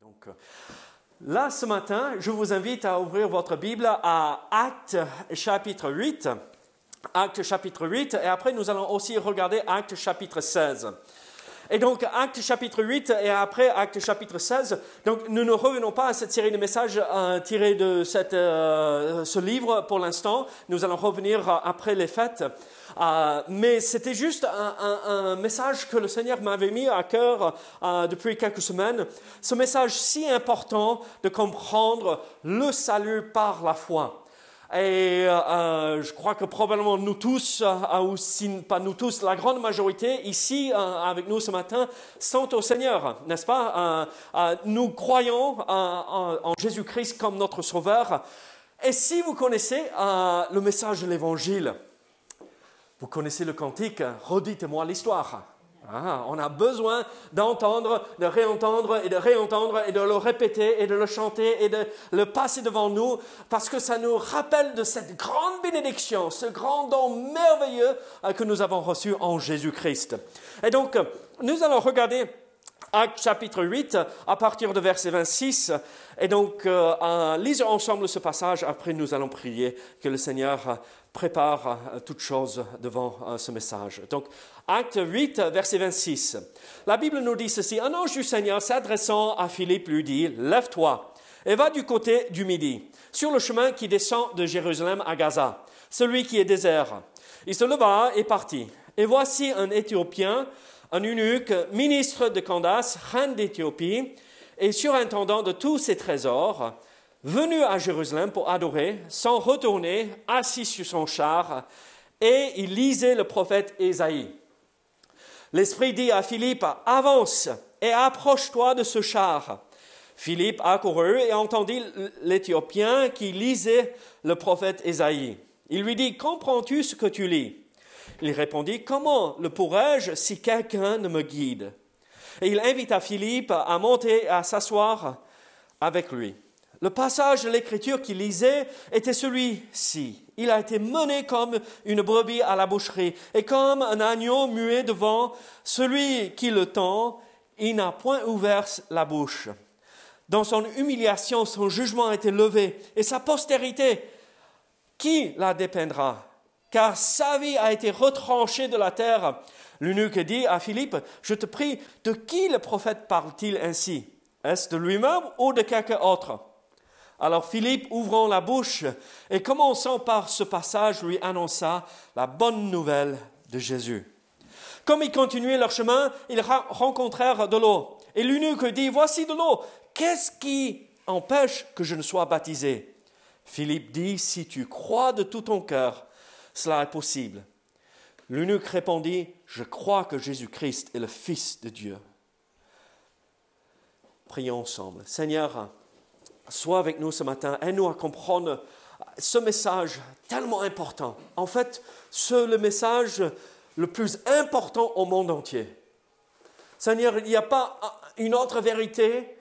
Donc, là, ce matin, je vous invite à ouvrir votre Bible à Actes chapitre 8. Actes chapitre 8, et après nous allons aussi regarder Actes chapitre 16. Et donc, Actes chapitre 8 et après Actes chapitre 16, donc nous ne revenons pas à cette série de messages tirés de ce livre pour l'instant. Nous allons revenir après les fêtes. Mais c'était juste un message que le Seigneur m'avait mis à cœur depuis quelques semaines. Ce message si important de comprendre le salut par la foi. Et je crois que probablement nous tous, ou si pas nous tous, la grande majorité ici avec nous ce matin sont au Seigneur, n'est-ce pas? Nous croyons en Jésus-Christ comme notre Sauveur. Et si vous connaissez le message de l'Évangile, vous connaissez le cantique « Redites-moi l'histoire ». On a besoin d'entendre, de réentendre et de le répéter et de le chanter et de le passer devant nous parce que ça nous rappelle de cette grande bénédiction, ce grand don merveilleux que nous avons reçu en Jésus-Christ. Et donc, nous allons regarder Actes chapitre 8 à partir de verset 26. Et donc, lisons ensemble ce passage. Après, nous allons prier que le Seigneur prépare toutes choses devant ce message. Donc, Acte 8, verset 26. La Bible nous dit ceci. Un ange du Seigneur s'adressant à Philippe lui dit, « Lève-toi et va du côté du midi, sur le chemin qui descend de Jérusalem à Gaza, celui qui est désert. » Il se leva et partit. Et voici un Éthiopien, un eunuque, ministre de Candace, reine d'Éthiopie, et surintendant de tous ses trésors, venu à Jérusalem pour adorer, s'en retourner, assis sur son char, et il lisait le prophète Ésaïe. L'Esprit dit à Philippe, « Avance et approche-toi de ce char. » Philippe accourut et entendit l'Éthiopien qui lisait le prophète Ésaïe. Il lui dit, « Comprends-tu ce que tu lis ?» Il répondit, « Comment le pourrais-je si quelqu'un ne me guide ?» Et il invita Philippe à monter et à s'asseoir avec lui. Le passage de l'Écriture qu'il lisait était celui-ci. Il a été mené comme une brebis à la boucherie et comme un agneau muet devant celui qui le tend, il n'a point ouvert la bouche. Dans son humiliation, son jugement a été levé et sa postérité, qui la dépeindra? Car sa vie a été retranchée de la terre. L'eunuque dit à Philippe, « Je te prie, de qui le prophète parle-t-il ainsi? Est-ce de lui-même ou de quelqu'un autre ?» Alors Philippe, ouvrant la bouche et commençant par ce passage, lui annonça la bonne nouvelle de Jésus. Comme ils continuaient leur chemin, ils rencontrèrent de l'eau. Et l'eunuque dit, « Voici de l'eau, qu'est-ce qui empêche que je ne sois baptisé ?» Philippe dit, « Si tu crois de tout ton cœur, cela est possible. » L'eunuque répondit, « Je crois que Jésus-Christ est le Fils de Dieu. » Prions ensemble. Seigneur, sois avec nous ce matin, aide-nous à comprendre ce message tellement important. En fait, c'est le message le plus important au monde entier. Seigneur, il n'y a pas une autre vérité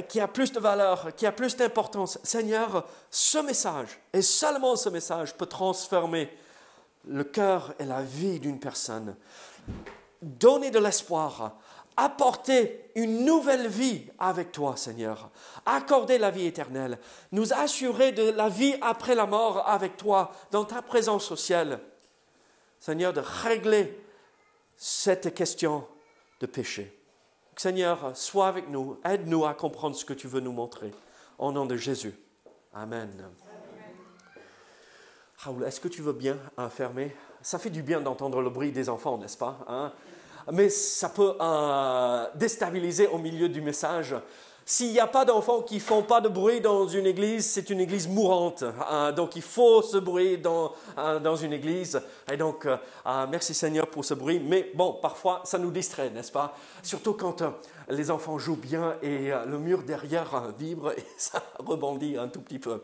qui a plus de valeur, qui a plus d'importance. Seigneur, ce message, et seulement ce message, peut transformer le cœur et la vie d'une personne. Donner de l'espoir, apporter une nouvelle vie avec toi, Seigneur. Accorder la vie éternelle. Nous assurer de la vie après la mort avec toi, dans ta présence au ciel. Seigneur, de régler cette question de péché. Seigneur, sois avec nous. Aide-nous à comprendre ce que tu veux nous montrer. Au nom de Jésus. Amen. Raoul, est-ce que tu veux bien fermer? Ça fait du bien d'entendre le bruit des enfants, n'est-ce pas, hein? Mais ça peut déstabiliser au milieu du message. S'il n'y a pas d'enfants qui ne font pas de bruit dans une église, c'est une église mourante. Donc, il faut ce bruit dans une église. Et donc, merci Seigneur pour ce bruit. Mais bon, parfois, ça nous distrait, n'est-ce pas? Surtout quand les enfants jouent bien et le mur derrière vibre et ça rebondit un tout petit peu.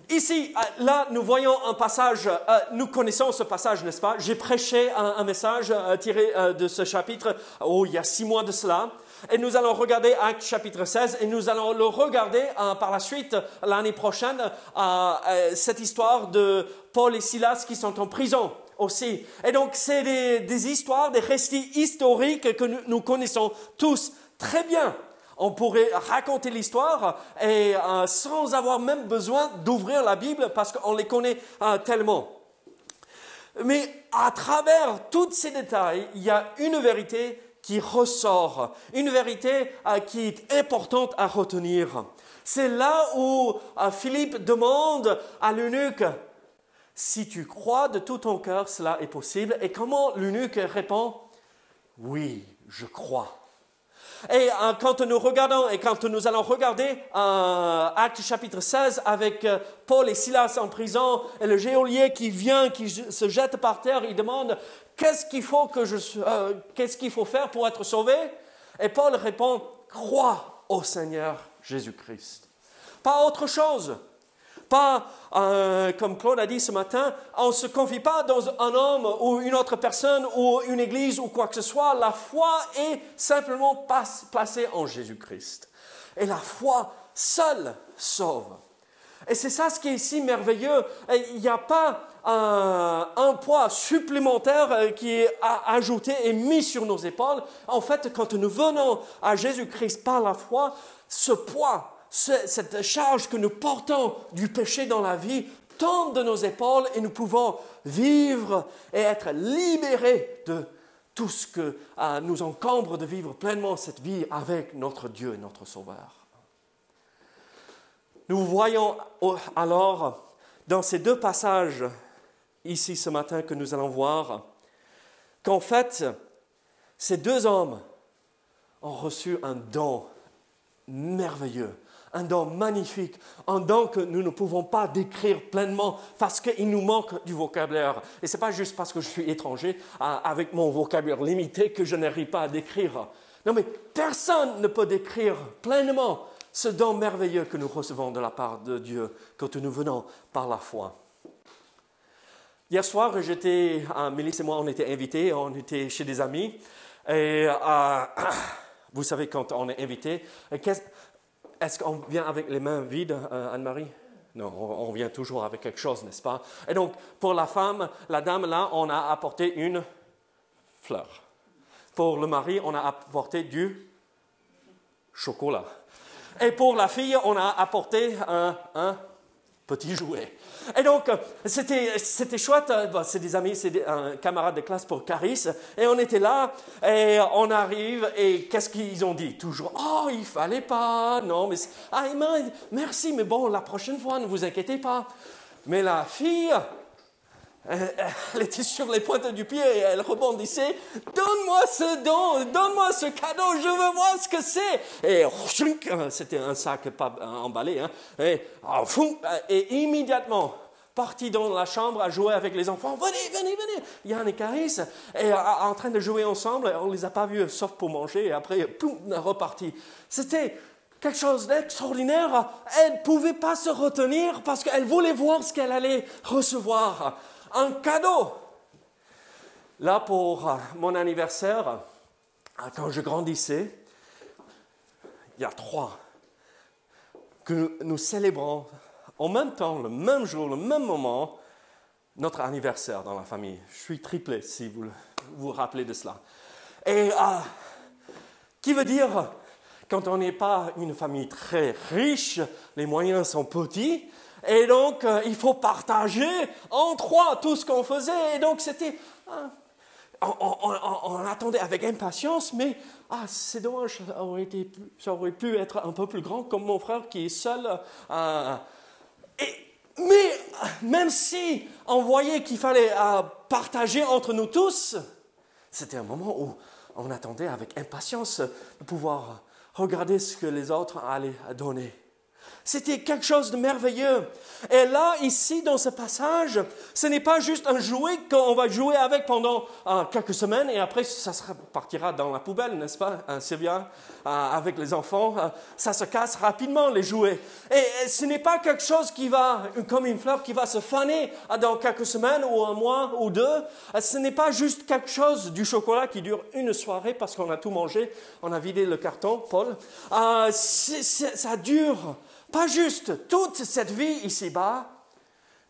Ici, là, nous voyons un passage, nous connaissons ce passage, n'est-ce pas? J'ai prêché un message tiré de ce chapitre, il y a 6 mois de cela. Et nous allons regarder Actes chapitre 16 et nous allons le regarder par la suite, l'année prochaine, cette histoire de Paul et Silas qui sont en prison aussi. Et donc, c'est des histoires, des récits historiques que nous connaissons tous très bien. on pourrait raconter l'histoire et sans avoir même besoin d'ouvrir la Bible parce qu'on les connaît tellement. Mais à travers tous ces détails, il y a une vérité qui ressort, une vérité qui est importante à retenir. C'est là où Philippe demande à l'eunuque, « Si tu crois de tout ton cœur, cela est possible. » Et comment l'eunuque répond, « Oui, je crois. » Et quand nous regardons et quand nous allons regarder Actes chapitre 16 avec Paul et Silas en prison et le geôlier qui vient, qui se jette par terre, il demande qu'est-ce qu'il faut faire pour être sauvé? Et Paul répond, crois au Seigneur Jésus-Christ. Pas autre chose. Pas, comme Claude a dit ce matin, on ne se confie pas dans un homme ou une autre personne ou une église ou quoi que ce soit. La foi est simplement placée en Jésus-Christ. Et la foi seule sauve. Et c'est ça ce qui est ici merveilleux. Il n'y a pas un poids supplémentaire qui est ajouté et mis sur nos épaules. En fait, quand nous venons à Jésus-Christ par la foi, ce poids, cette charge que nous portons du péché dans la vie tombe de nos épaules et nous pouvons vivre et être libérés de tout ce que nous encombre de vivre pleinement cette vie avec notre Dieu et notre Sauveur. Nous voyons alors dans ces deux passages ici ce matin que nous allons voir qu'en fait ces deux hommes ont reçu un don merveilleux. Un don magnifique, un don que nous ne pouvons pas décrire pleinement parce qu'il nous manque du vocabulaire. Et ce n'est pas juste parce que je suis étranger, avec mon vocabulaire limité, que je n'arrive pas à décrire. Non, mais personne ne peut décrire pleinement ce don merveilleux que nous recevons de la part de Dieu quand nous venons par la foi. Hier soir, Mélisse et moi, on était invités, on était chez des amis. Et vous savez, quand on est invité, est-ce qu'on vient avec les mains vides, Anne-Marie? Non, on vient toujours avec quelque chose, n'est-ce pas? Et donc, pour la femme, la dame là, on a apporté une fleur. Pour le mari, on a apporté du chocolat. Et pour la fille, on a apporté un petit jouet. Et donc, c'était chouette. C'est des amis, c'est un camarade de classe pour Caris. Et on était là, et on arrive, et qu'est-ce qu'ils ont dit? Toujours, oh, il fallait pas, non, mais... merci, mais bon, la prochaine fois, ne vous inquiétez pas. Mais la fille... Elle était sur les pointes du pied et elle rebondissait. Donne-moi ce don, donne-moi ce cadeau, je veux voir ce que c'est. Et c'était un sac pas emballé. Hein, et immédiatement, parti dans la chambre à jouer avec les enfants. Venez. Yann et Caris, et en train de jouer ensemble. On ne les a pas vus sauf pour manger. Et après, poum, reparti. C'était quelque chose d'extraordinaire. Elle ne pouvait pas se retenir parce qu'elle voulait voir ce qu'elle allait recevoir. Un cadeau. Là, pour mon anniversaire, quand je grandissais, il y a 3 que nous célébrons en même temps, le même jour, le même moment, notre anniversaire dans la famille. Je suis triplé, si vous vous rappelez de cela. Et qui veut dire, quand on n'est pas une famille très riche, les moyens sont petits, et donc, il faut partager en 3 tout ce qu'on faisait. Et donc, c'était... On attendait avec impatience, mais c'est dommage, ça aurait pu être un peu plus grand, comme mon frère qui est seul. Mais même si on voyait qu'il fallait partager entre nous tous, c'était un moment où on attendait avec impatience de pouvoir regarder ce que les autres allaient donner. C'était quelque chose de merveilleux. Et là, ici, dans ce passage, ce n'est pas juste un jouet qu'on va jouer avec pendant quelques semaines et après, ça partira dans la poubelle, n'est-ce pas, Sylvia, avec les enfants. Ça se casse rapidement, les jouets. Et ce n'est pas quelque chose qui va, comme une fleur qui va se faner dans quelques semaines ou un mois ou 2. Ce n'est pas juste quelque chose du chocolat qui dure une soirée parce qu'on a tout mangé, on a vidé le carton, Paul. Ça dure... Pas juste toute cette vie ici-bas,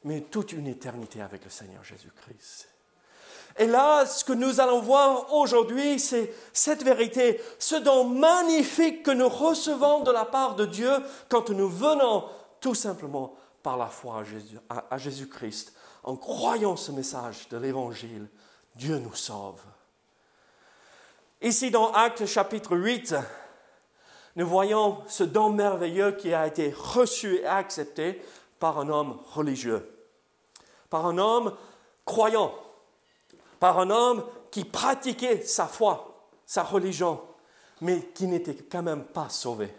mais toute une éternité avec le Seigneur Jésus-Christ. Et là, ce que nous allons voir aujourd'hui, c'est cette vérité, ce don magnifique que nous recevons de la part de Dieu quand nous venons tout simplement par la foi à Jésus-Christ, en croyant ce message de l'Évangile. Dieu nous sauve. Ici dans Actes chapitre 8, nous voyons ce don merveilleux qui a été reçu et accepté par un homme religieux, par un homme croyant, par un homme qui pratiquait sa foi, sa religion, mais qui n'était quand même pas sauvé.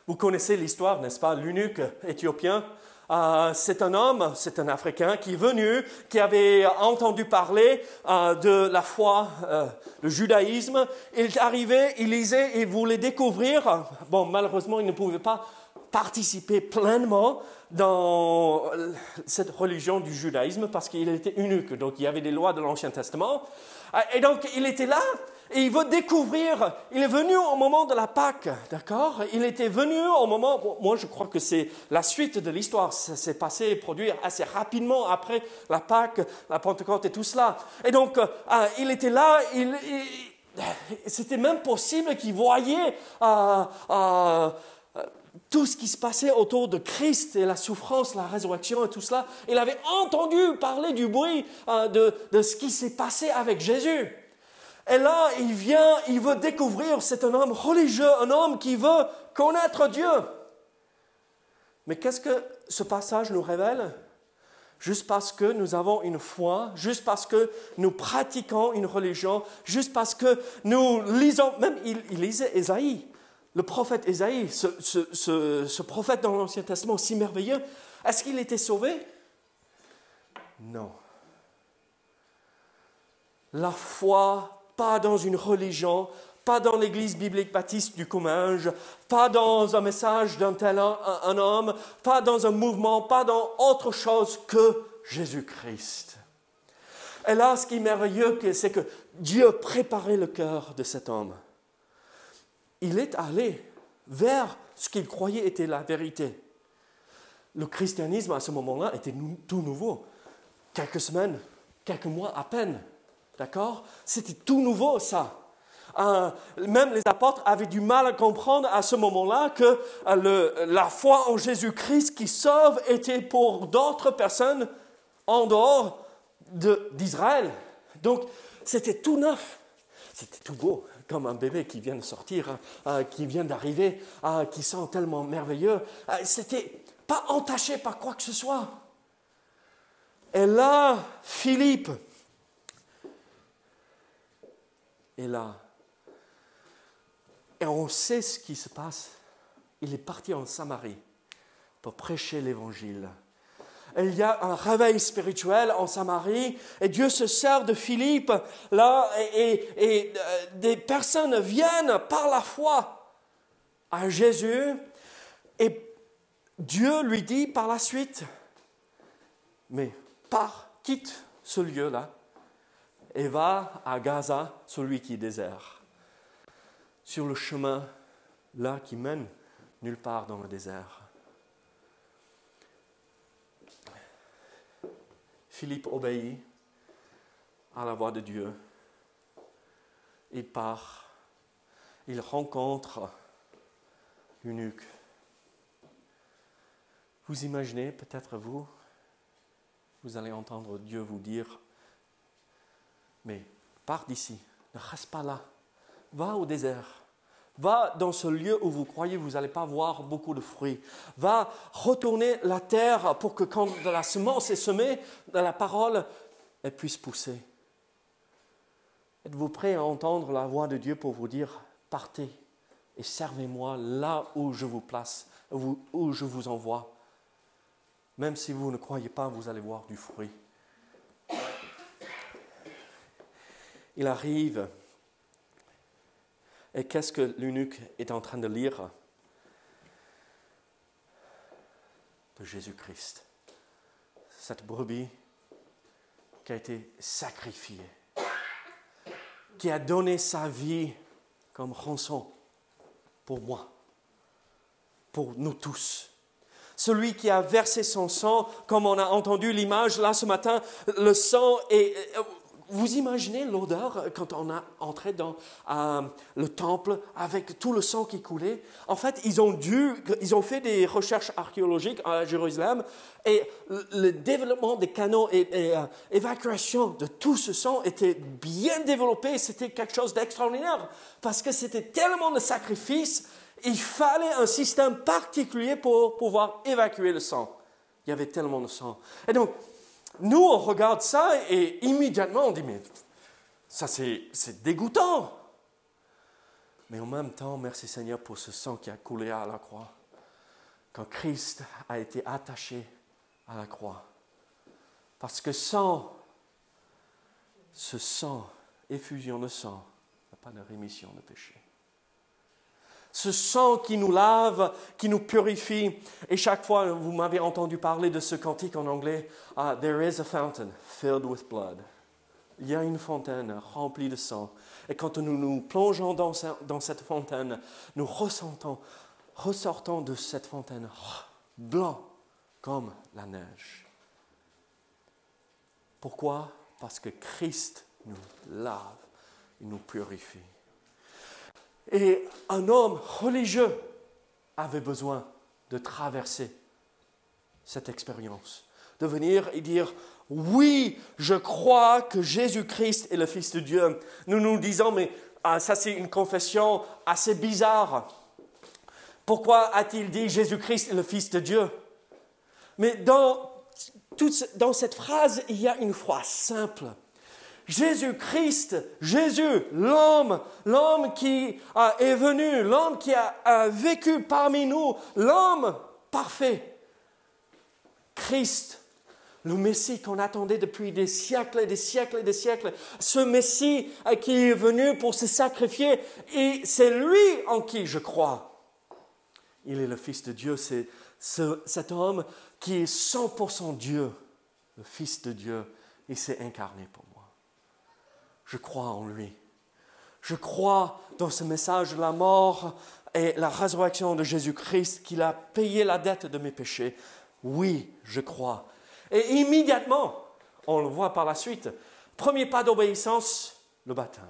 Vous connaissez l'histoire, n'est-ce pas? L'eunuque éthiopien, c'est un homme, c'est un Africain qui est venu, qui avait entendu parler de la foi, le judaïsme. Il est arrivé, il lisait, il voulait découvrir. Bon, malheureusement, il ne pouvait pas participer pleinement dans cette religion du judaïsme parce qu'il était eunuque. Donc, il y avait des lois de l'Ancien Testament. Et donc, il était là et il veut découvrir. Il est venu au moment de la Pâque, d'accord? Il était venu au moment... Moi, je crois que c'est la suite de l'histoire. Ça s'est passé et produit assez rapidement après la Pâque, la Pentecôte et tout cela. Et donc, il était là. C'était même possible qu'il voyait... tout ce qui se passait autour de Christ et la souffrance, la résurrection et tout cela. Il avait entendu parler du bruit de ce qui s'est passé avec Jésus. Et là, il veut découvrir, c'est un homme religieux, un homme qui veut connaître Dieu. Mais qu'est-ce que ce passage nous révèle? Juste parce que nous avons une foi, juste parce que nous pratiquons une religion, juste parce que nous lisons, même il lisait Ésaïe. Le prophète Ésaïe, ce prophète dans l'Ancien Testament si merveilleux, est-ce qu'il était sauvé? Non. La foi, pas dans une religion, pas dans l'église biblique baptiste du Comminges, pas dans un message d'un tel un homme, pas dans un mouvement, pas dans autre chose que Jésus-Christ. Et là, ce qui est merveilleux, c'est que Dieu préparait le cœur de cet homme. Il est allé vers ce qu'il croyait était la vérité. Le christianisme, à ce moment-là, était tout nouveau. Quelques semaines, quelques mois à peine. D'accord? C'était tout nouveau, ça. Même les apôtres avaient du mal à comprendre à ce moment-là que la foi en Jésus-Christ qui sauve était pour d'autres personnes en dehors d'Israël. Donc, c'était tout neuf. C'était tout beau. Comme un bébé qui vient de sortir, qui vient d'arriver, qui sent tellement merveilleux. C'était pas entaché par quoi que ce soit. Et là, Philippe est là. Et on sait ce qui se passe. Il est parti en Samarie pour prêcher l'Évangile. Il y a un réveil spirituel en Samarie et Dieu se sert de Philippe là et des personnes viennent par la foi à Jésus et Dieu lui dit par la suite, mais quitte ce lieu-là et va à Gaza, celui qui est désert, sur le chemin là qui mène nulle part dans le désert. Philippe obéit à la voix de Dieu. Il part. Il rencontre l'eunuque. Vous imaginez, peut-être vous allez entendre Dieu vous dire, mais pars d'ici, ne reste pas là. Va au désert. Va dans ce lieu où vous croyez vous n'allez pas voir beaucoup de fruits. Va retourner la terre pour que quand la semence est semée, la parole, elle puisse pousser. Êtes-vous prêt à entendre la voix de Dieu pour vous dire, partez et servez-moi là où je vous place, où je vous envoie. Même si vous ne croyez pas, vous allez voir du fruit. Il arrive. Et qu'est-ce que l'eunuque est en train de lire? De Jésus-Christ. Cette brebis qui a été sacrifiée, qui a donné sa vie comme rançon pour moi, pour nous tous. Celui qui a versé son sang, comme on a entendu l'image là ce matin, le sang est... vous imaginez l'odeur quand on a entré dans le temple avec tout le sang qui coulait? En fait, ils ont fait des recherches archéologiques à Jérusalem et le développement des canaux et l'évacuation de tout ce sang était bien développé. C'était quelque chose d'extraordinaire parce que c'était tellement de sacrifices. Il fallait un système particulier pour pouvoir évacuer le sang. Il y avait tellement de sang. Et donc, nous, on regarde ça et immédiatement, on dit, mais ça, c'est dégoûtant. Mais en même temps, merci Seigneur pour ce sang qui a coulé à la croix. Quand Christ a été attaché à la croix. Parce que sans ce sang, effusion de sang, il n'y a pas de rémission de péché. Ce sang qui nous lave, qui nous purifie. Et chaque fois, vous m'avez entendu parler de ce cantique en anglais, There is a fountain filled with blood. Il y a une fontaine remplie de sang. Et quand nous nous plongeons dans cette fontaine, nous ressortons de cette fontaine blanc comme la neige. Pourquoi? Parce que Christ nous lave, il nous purifie. Et un homme religieux avait besoin de traverser cette expérience, de venir et dire, oui, je crois que Jésus-Christ est le Fils de Dieu. Nous nous disons, mais ça c'est une confession assez bizarre. Pourquoi a-t-il dit Jésus-Christ est le Fils de Dieu? Mais dans cette phrase, il y a une foi simple. Jésus-Christ, Jésus, l'homme qui est venu, l'homme qui a vécu parmi nous, l'homme parfait. Christ, le Messie qu'on attendait depuis des siècles et des siècles et des siècles. Ce Messie qui est venu pour se sacrifier, et c'est lui en qui je crois. Il est le Fils de Dieu, c'est cet homme qui est 100% Dieu, le Fils de Dieu, il s'est incarné pour moi. Je crois en lui. Je crois dans ce message de la mort et la résurrection de Jésus-Christ, qu'il a payé la dette de mes péchés. Oui, je crois. Et immédiatement, on le voit par la suite, premier pas d'obéissance, le baptême.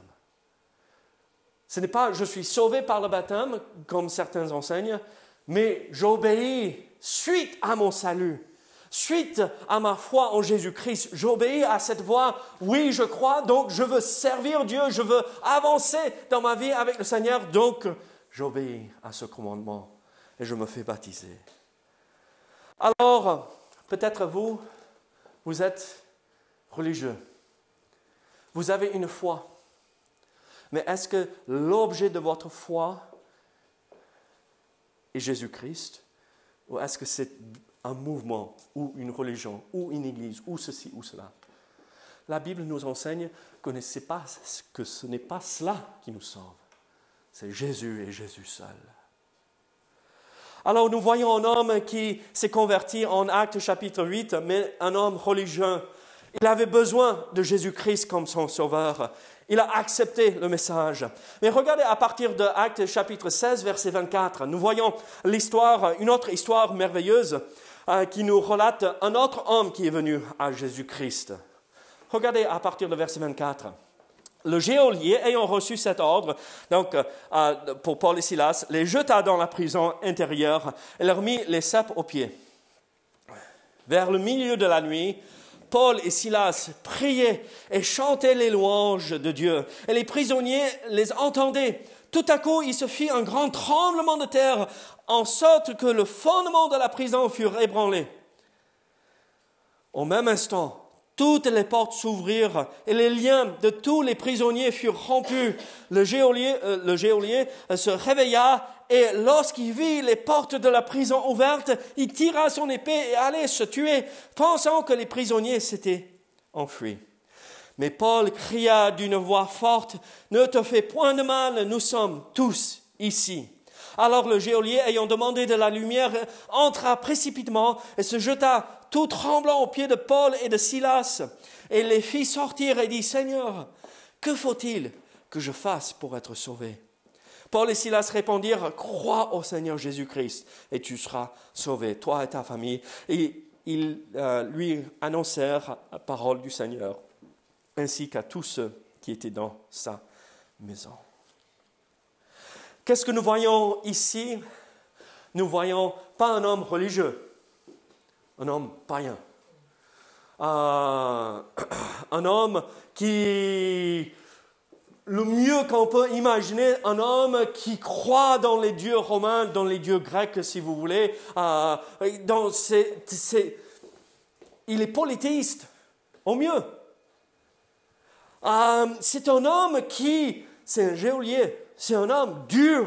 Ce n'est pas « je suis sauvé par le baptême », comme certains enseignent, mais j'obéis suite à mon salut. Suite à ma foi en Jésus-Christ, j'obéis à cette voie. Oui, je crois, donc je veux servir Dieu, je veux avancer dans ma vie avec le Seigneur, donc j'obéis à ce commandement et je me fais baptiser. Alors, peut-être vous êtes religieux. Vous avez une foi. Mais est-ce que l'objet de votre foi est Jésus-Christ? Ou est-ce que c'est un mouvement, ou une religion, ou une église, ou ceci, ou cela? La Bible nous enseigne que ce n'est pas cela qui nous sauve. C'est Jésus et Jésus seul. Alors nous voyons un homme qui s'est converti en Actes chapitre 8, mais un homme religieux. Il avait besoin de Jésus-Christ comme son sauveur. Il a accepté le message. Mais regardez à partir de Actes chapitre 16, verset 24, nous voyons une autre histoire merveilleuse qui nous relate un autre homme qui est venu à Jésus-Christ. Regardez à partir de verset 24. Le geôlier, ayant reçu cet ordre, donc pour Paul et Silas, les jeta dans la prison intérieure et leur mit les ceps aux pieds. Vers le milieu de la nuit, Paul et Silas priaient et chantaient les louanges de Dieu. Et les prisonniers les entendaient. Tout à coup, il se fit un grand tremblement de terre, en sorte que le fondement de la prison fut ébranlé. Au même instant, toutes les portes s'ouvrirent et les liens de tous les prisonniers furent rompus. Le geôlier se réveilla et lorsqu'il vit les portes de la prison ouvertes, il tira son épée et allait se tuer, pensant que les prisonniers s'étaient enfuis. Mais Paul cria d'une voix forte, « Ne te fais point de mal, nous sommes tous ici. » Alors le geôlier, ayant demandé de la lumière, entra précipitamment et se jeta tout tremblant aux pieds de Paul et de Silas, et les fit sortir et dit, « Seigneur, que faut-il que je fasse pour être sauvé ?» Paul et Silas répondirent, « Crois au Seigneur Jésus-Christ, et tu seras sauvé, toi et ta famille. » Et ils lui annoncèrent la parole du Seigneur. ainsi qu'à tous ceux qui étaient dans sa maison. Qu'est-ce que nous voyons ici? Nous ne voyons pas un homme religieux, un homme païen. Un homme qui, le mieux qu'on peut imaginer, un homme qui croit dans les dieux romains, dans les dieux grecs, si vous voulez. Il est polythéiste, au mieux. C'est un homme c'est un geôlier, c'est un homme dur,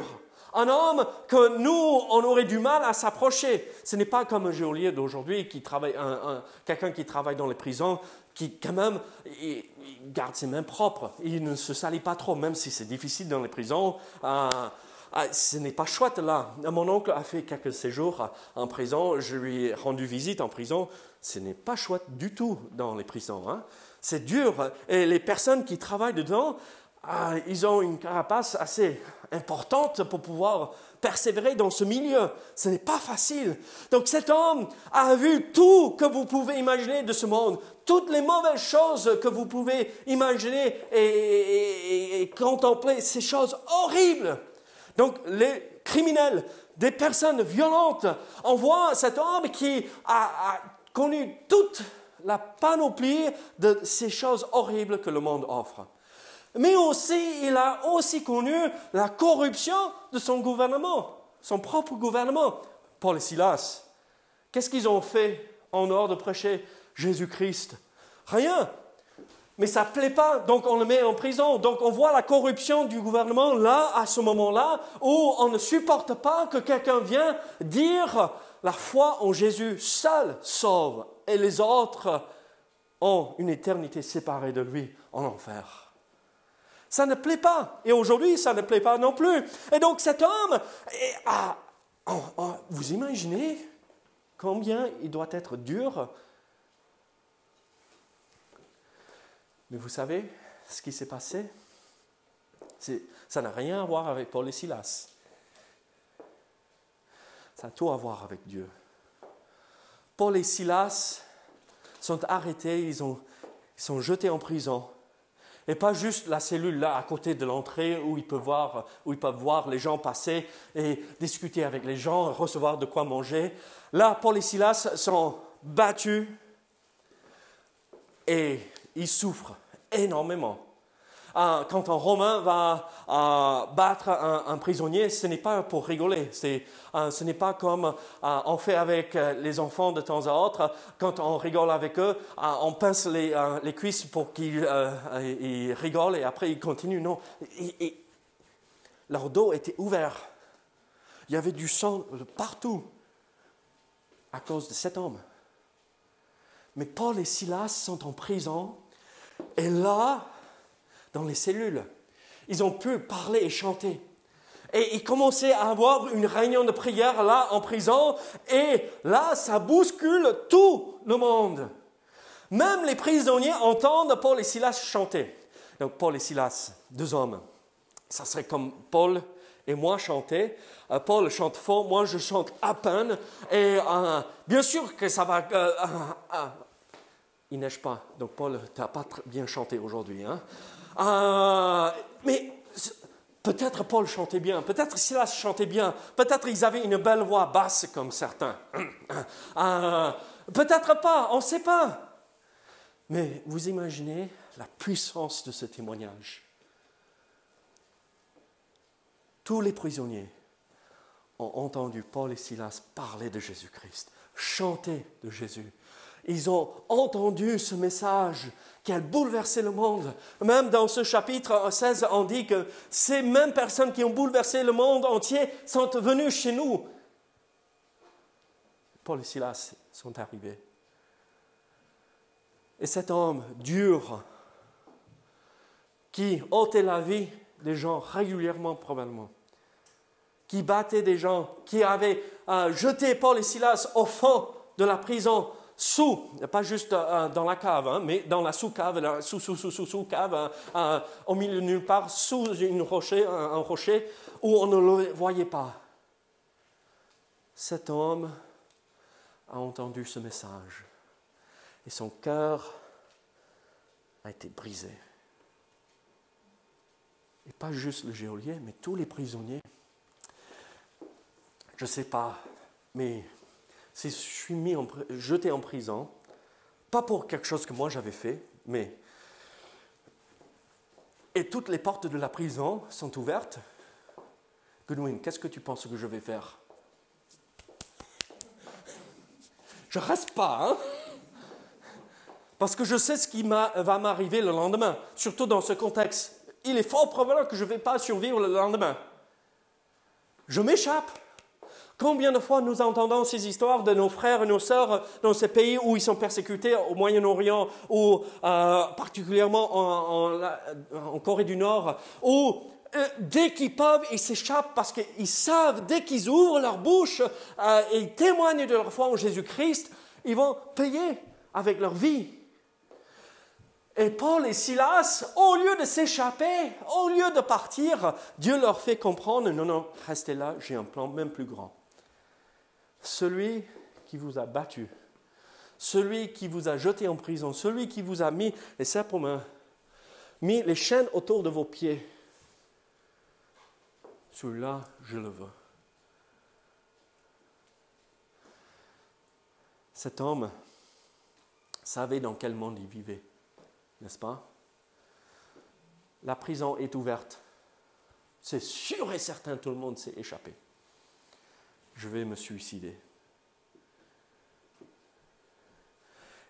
un homme que nous, on aurait du mal à s'approcher. Ce n'est pas comme un geôlier d'aujourd'hui, quelqu'un qui travaille dans les prisons, qui quand même il garde ses mains propres. Il ne se salit pas trop, même si c'est difficile dans les prisons. Ce n'est pas chouette là. Mon oncle a fait quelques séjours en prison. Je lui ai rendu visite en prison. Ce n'est pas chouette du tout dans les prisons. Hein. C'est dur. Et les personnes qui travaillent dedans, ils ont une carapace assez importante pour pouvoir persévérer dans ce milieu. Ce n'est pas facile. Donc cet homme a vu tout que vous pouvez imaginer de ce monde, toutes les mauvaises choses que vous pouvez imaginer et contempler, ces choses horribles. Donc les criminels, des personnes violentes, on voit cet homme qui a connu toute la panoplie de ces choses horribles que le monde offre. Mais aussi, il a aussi connu la corruption de son gouvernement, son propre gouvernement. Paul et Silas, qu'est-ce qu'ils ont fait en dehors de prêcher Jésus-Christ? Rien. Mais ça ne plaît pas, donc on le met en prison. Donc on voit la corruption du gouvernement là, à ce moment-là, où on ne supporte pas que quelqu'un vienne dire la foi en Jésus seul sauve, et les autres ont une éternité séparée de lui en enfer. Ça ne plaît pas. Et aujourd'hui, ça ne plaît pas non plus. Et donc cet homme, vous imaginez combien il doit être dur? Mais vous savez ce qui s'est passé? Ça n'a rien à voir avec Paul et Silas. Ça a tout à voir avec Dieu. Paul et Silas sont arrêtés, ils sont jetés en prison. Et pas juste la cellule là à côté de l'entrée où ils peuvent voir les gens passer et discuter avec les gens, recevoir de quoi manger. Là, Paul et Silas sont battus et ils souffrent énormément. Quand un Romain va battre un prisonnier, ce n'est pas pour rigoler. Ce n'est pas comme on fait avec les enfants de temps à autre. Quand on rigole avec eux, on pince les cuisses pour qu'ils rigolent et après ils continuent. Non, leur dos était ouvert. Il y avait du sang partout à cause de cet homme. Mais Paul et Silas sont en prison et là, dans les cellules, ils ont pu parler et chanter. Et ils commençaient à avoir une réunion de prière là en prison. Et là, ça bouscule tout le monde. Même les prisonniers entendent Paul et Silas chanter. Donc Paul et Silas, deux hommes. Ça serait comme Paul et moi chanter. Paul chante fort, moi je chante à peine. Et bien sûr que ça va... il neige pas. Donc Paul, tu n'as pas bien chanté aujourd'hui. Hein? Mais peut-être Paul chantait bien, peut-être Silas chantait bien, peut-être ils avaient une belle voix basse comme certains. Peut-être pas, on ne sait pas. Mais vous imaginez la puissance de ce témoignage. Tous les prisonniers ont entendu Paul et Silas parler de Jésus-Christ, chanter de Jésus. Ils ont entendu ce message qui a bouleversé le monde. Même dans ce chapitre 16, on dit que ces mêmes personnes qui ont bouleversé le monde entier sont venues chez nous. Paul et Silas sont arrivés. Et cet homme dur qui ôtait la vie des gens régulièrement probablement, qui battait des gens, qui avait jeté Paul et Silas au fond de la prison, pas juste dans la cave, mais dans la sous-cave, sous-cave, au milieu de nulle part, sous un rocher où on ne le voyait pas. Cet homme a entendu ce message et son cœur a été brisé. Et pas juste le geôlier, mais tous les prisonniers. Je ne sais pas, mais si je suis jeté en prison, pas pour quelque chose que moi j'avais fait, mais... Et toutes les portes de la prison sont ouvertes. Goodwin, qu'est-ce que tu penses que je vais faire? Je ne reste pas, hein? Parce que je sais ce qui va m'arriver le lendemain, surtout dans ce contexte. Il est fort probable que je ne vais pas survivre le lendemain. Je m'échappe. Combien de fois nous entendons ces histoires de nos frères et nos sœurs dans ces pays où ils sont persécutés, au Moyen-Orient ou particulièrement en Corée du Nord, où dès qu'ils peuvent, ils s'échappent parce qu'ils savent, dès qu'ils ouvrent leur bouche et témoignent de leur foi en Jésus-Christ, ils vont payer avec leur vie. Et Paul et Silas, au lieu de s'échapper, au lieu de partir, Dieu leur fait comprendre, non, restez là, j'ai un plan même plus grand. Celui qui vous a battu, celui qui vous a jeté en prison, celui qui vous a mis les serpents aux mains, mis les chaînes autour de vos pieds, celui-là, je le veux. Cet homme savait dans quel monde il vivait, n'est-ce pas? La prison est ouverte. C'est sûr et certain, tout le monde s'est échappé. Je vais me suicider.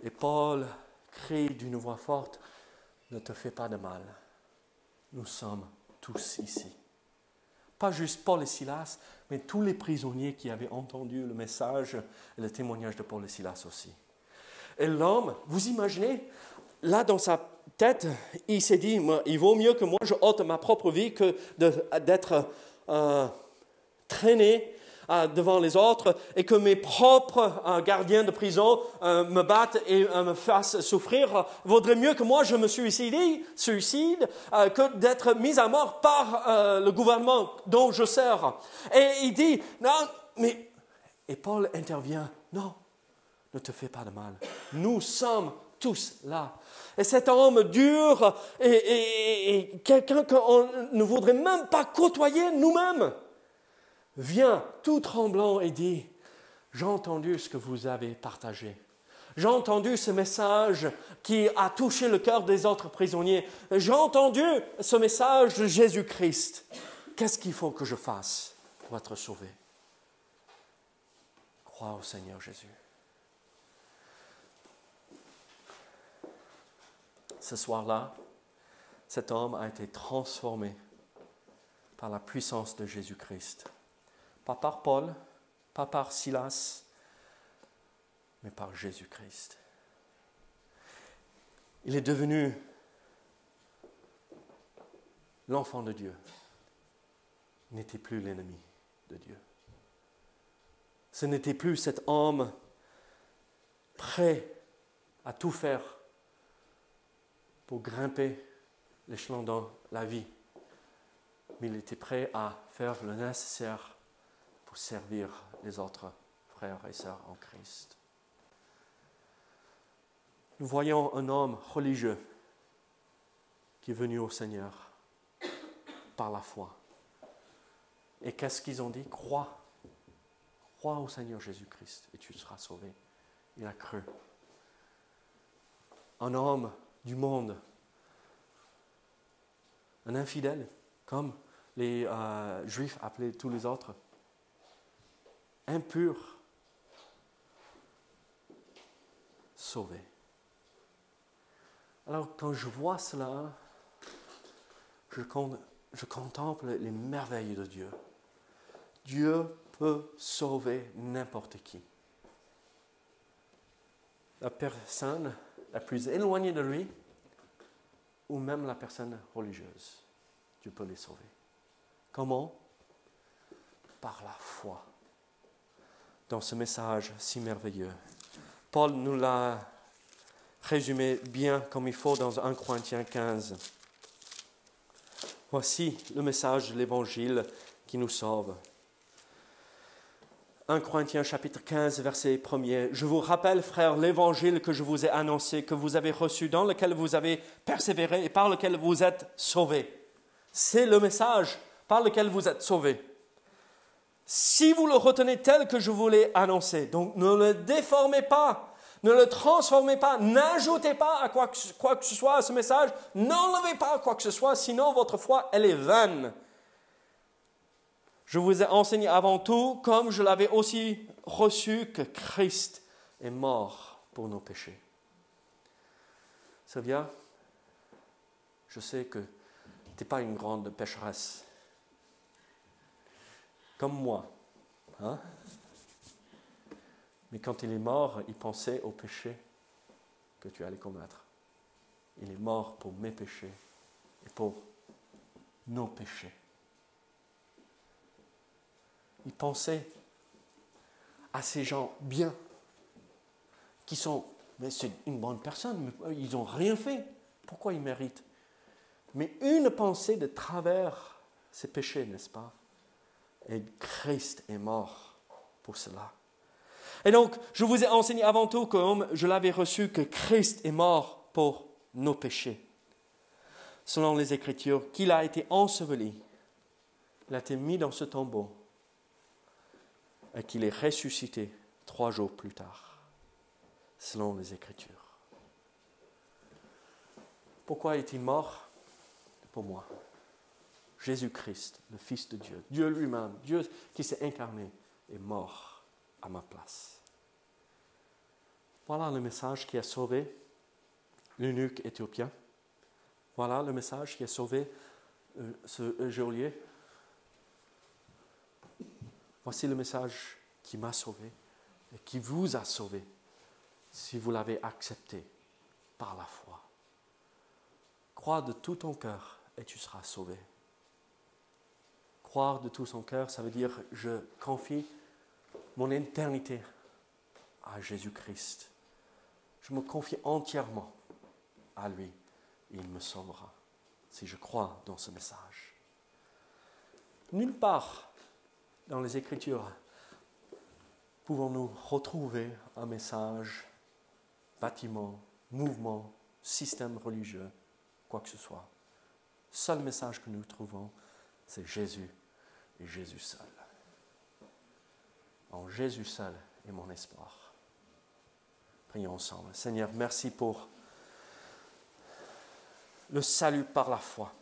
Et Paul crie d'une voix forte, ne te fais pas de mal. Nous sommes tous ici. Pas juste Paul et Silas, mais tous les prisonniers qui avaient entendu le message et le témoignage de Paul et Silas aussi. Et l'homme, vous imaginez, là dans sa tête, il s'est dit, il vaut mieux que moi je ôte ma propre vie que d'être traîné devant les autres et que mes propres gardiens de prison me battent et me fassent souffrir. Vaudrait mieux que moi je me suicide que d'être mis à mort par le gouvernement dont je sers. Et il dit, non, mais... Et Paul intervient, non, ne te fais pas de mal. Nous sommes tous là. Et cet homme dur et quelqu'un qu'on ne voudrait même pas côtoyer nous-mêmes, vient tout tremblant et dit, j'ai entendu ce que vous avez partagé. J'ai entendu ce message qui a touché le cœur des autres prisonniers. J'ai entendu ce message de Jésus-Christ. Qu'est-ce qu'il faut que je fasse pour être sauvé? Crois au Seigneur Jésus. Ce soir-là, cet homme a été transformé par la puissance de Jésus-Christ. Pas par Paul, pas par Silas, mais par Jésus-Christ. Il est devenu l'enfant de Dieu. Il n'était plus l'ennemi de Dieu. Ce n'était plus cet homme prêt à tout faire pour grimper l'échelon dans la vie, mais il était prêt à faire le nécessaire pour servir les autres frères et sœurs en Christ. Nous voyons un homme religieux qui est venu au Seigneur par la foi. Et qu'est-ce qu'ils ont dit? Crois au Seigneur Jésus-Christ et tu seras sauvé. Il a cru. Un homme du monde, un infidèle, comme les Juifs appelaient tous les autres, impur, sauvé. Alors quand je vois cela, je contemple les merveilles de Dieu. Dieu peut sauver n'importe qui. La personne la plus éloignée de lui, ou même la personne religieuse, Dieu peut les sauver. Comment? Par la foi. Dans ce message si merveilleux. Paul nous l'a résumé bien comme il faut dans 1 Corinthiens 15. Voici le message de l'Évangile qui nous sauve. 1 Corinthiens chapitre 15, verset 1er. Je vous rappelle, frères, l'évangile que je vous ai annoncé, que vous avez reçu, dans lequel vous avez persévéré et par lequel vous êtes sauvés. C'est le message par lequel vous êtes sauvés. Si vous le retenez tel que je vous l'ai annoncé, donc ne le déformez pas, ne le transformez pas, n'ajoutez pas à quoi que ce soit à ce message, n'enlevez pas quoi que ce soit, sinon votre foi, elle est vaine. Je vous ai enseigné avant tout, comme je l'avais aussi reçu, que Christ est mort pour nos péchés. Sylvia, je sais que tu n'es pas une grande pécheresse, comme moi. Hein? Mais quand il est mort, il pensait au péché que tu allais commettre. Il est mort pour mes péchés et pour nos péchés. Il pensait à ces gens bien, qui sont, mais c'est une bonne personne, mais ils n'ont rien fait. Pourquoi ils méritent? Mais une pensée de travers ces péchés, n'est-ce pas? Et Christ est mort pour cela. Et donc, je vous ai enseigné avant tout, comme je l'avais reçu, que Christ est mort pour nos péchés. Selon les Écritures, qu'il a été enseveli, il a été mis dans ce tombeau, et qu'il est ressuscité 3 jours plus tard, selon les Écritures. Pourquoi est-il mort? Pour moi. Jésus-Christ, le Fils de Dieu, Dieu lui-même, Dieu qui s'est incarné, est mort à ma place. Voilà le message qui a sauvé l'eunuque éthiopien. Voilà le message qui a sauvé ce geôlier. Voici le message qui m'a sauvé et qui vous a sauvé si vous l'avez accepté par la foi. Crois de tout ton cœur et tu seras sauvé. Croire de tout son cœur, ça veut dire je confie mon éternité à Jésus-Christ. Je me confie entièrement à lui et il me sauvera si je crois dans ce message. Nulle part dans les Écritures pouvons-nous retrouver un message, bâtiment, mouvement, système religieux, quoi que ce soit. Le seul message que nous trouvons, c'est Jésus et Jésus seul. En Jésus seul est mon espoir. Prions ensemble. Seigneur, merci pour le salut par la foi.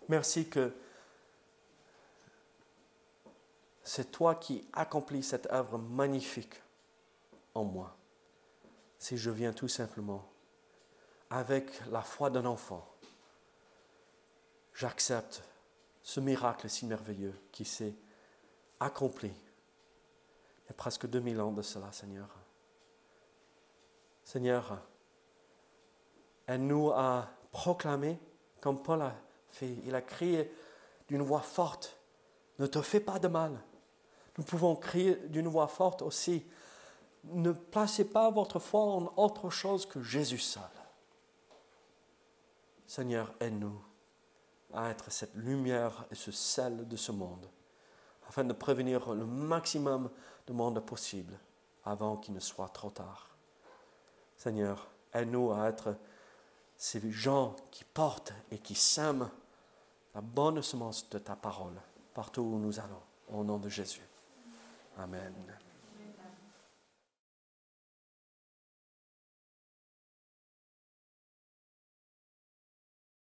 Merci que c'est toi qui accomplis cette œuvre magnifique en moi. Si je viens tout simplement avec la foi d'un enfant, j'accepte ce miracle si merveilleux qui s'est accompli il y a presque 2000 ans de cela, Seigneur. Seigneur, aide-nous à proclamer, comme Paul a fait. Il a crié d'une voix forte, ne te fais pas de mal. Nous pouvons crier d'une voix forte aussi, ne placez pas votre foi en autre chose que Jésus seul. Seigneur, aide-nous à être cette lumière et ce sel de ce monde, afin de prévenir le maximum de monde possible avant qu'il ne soit trop tard. Seigneur, aide-nous à être ces gens qui portent et qui sèment la bonne semence de ta parole partout où nous allons, au nom de Jésus. Amen.